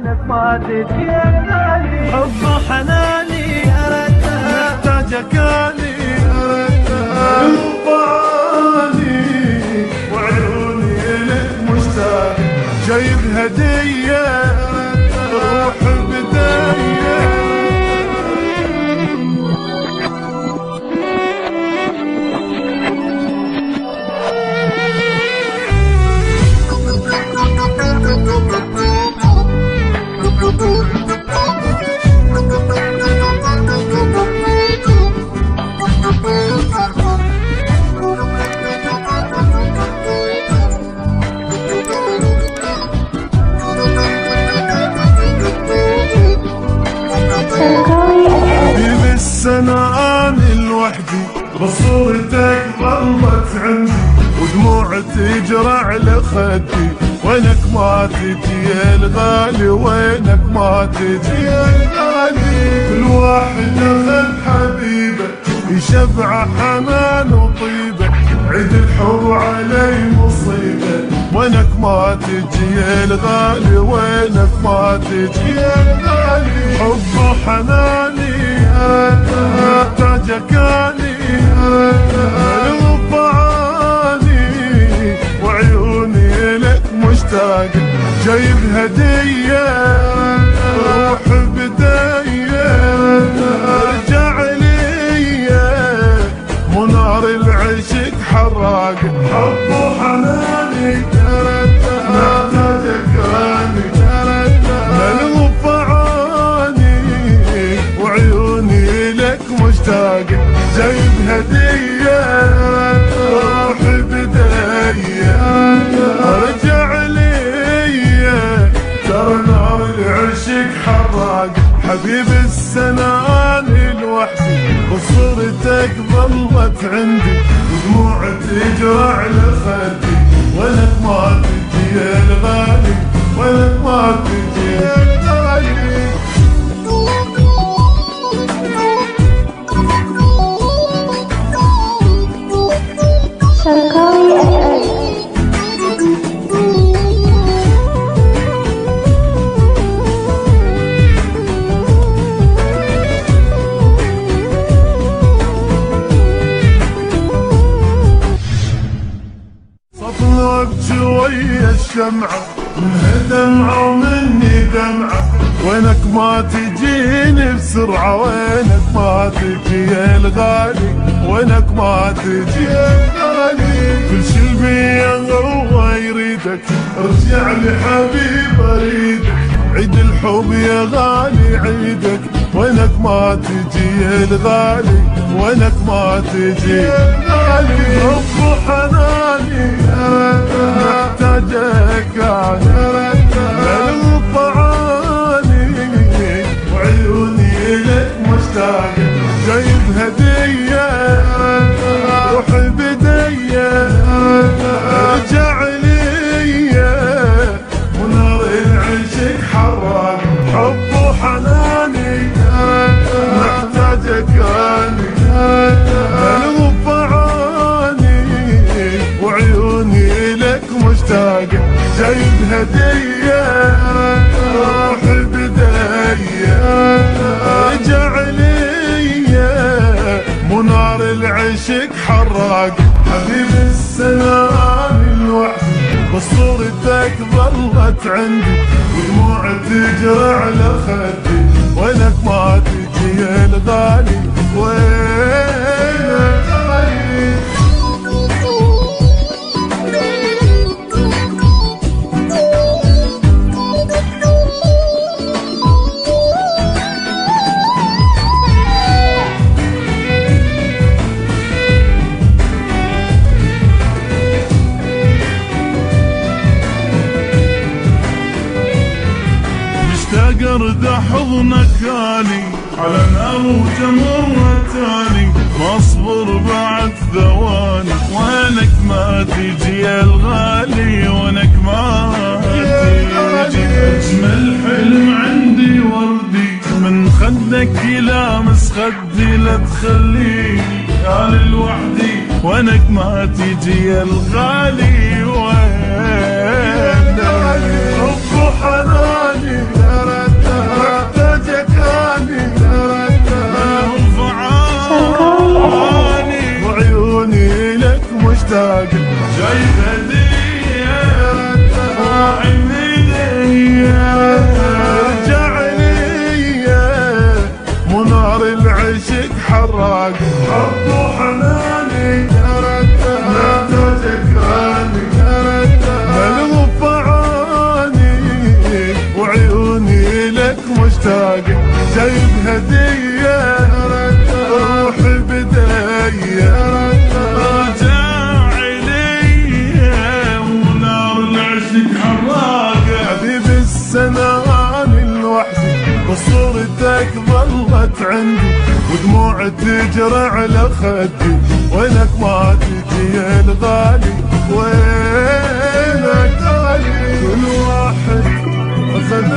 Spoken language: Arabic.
وينك ما تجي يا غالي. حب وحناني محتاجك اني انطاني وعيوني لك مشتاق، جايب هدية روح بداية. أنا لوحدي بصورتك ظلت عندي ودموع تجرى على خدي، وينك ما تجي يا الغالي وينك ما تجي يا الغالي. كل واحد اخذ حبيبه يشبع حنان وطيبه، عيد الحب علي مصيبه، وينك ما تجي يا الغالي وينك ما تجي يا الغالي. حب وحناني محتاجك اني الطعاني وعيوني لك مشتاق، جايب هدية روح بداية. ارجع لي منار العشق حراق، حب وحناني محتاجك اني مشتاق، جايب هدية روح بداية. ارجع لي ترى نار العشق حراق، حبيب السنان لوحدي وصورتك ظلت عندي ودموع تجرى على خدي، وينك ما تجي يا الغالي وينك ما تجي يا الغالي. صفنك ويا الشمعة منها دمعة ومني دمعة، وينك ما تجيني بسرعة وينك ما تجي يا الغالي وينك ما تجي يا الغالي. كل شي بيا هو يريدك، ارجع لي حبيب اريدك، عيد الحب يا غالي عيدك، وينك ما تجي يا الغالي وينك ما تجي يا الغالي. حب وحناني محتاجك انا الطعاني وعيوني لك مشتاق، جايب هدية روح بداية. ارجع لي ونار العشق حراق، حب وحناني محتاجك اني الطعاني وعيوني لك مشتاق، جايب هدية روح بداية. ارجع لي منار العشق حراق، حبيب السنان لوحدي بصورتك ظلت عندي ودموع تجرى على خدي، وينك ما تجي يا الغالي وينك غالي. ارد حضنك اني على نار وجمر تاني، ما اصبر بعد ثواني وينك ما تجي يا الغالي وينك ما تجي. اجمل حلم عندي وردي من خدك يلامس خدي، لا تخليني انا لوحدي وينك ما تجي يا الغالي وينك. حب وحناني جايب هدية روحي بداية رجع عليا ونار العشق حراقة حبيب السنان لوحدي وصورتك ظلت عندي ودموع تجرى على خدي وينك ما تجي يا الغالي وينك غالي كل واحد أخذ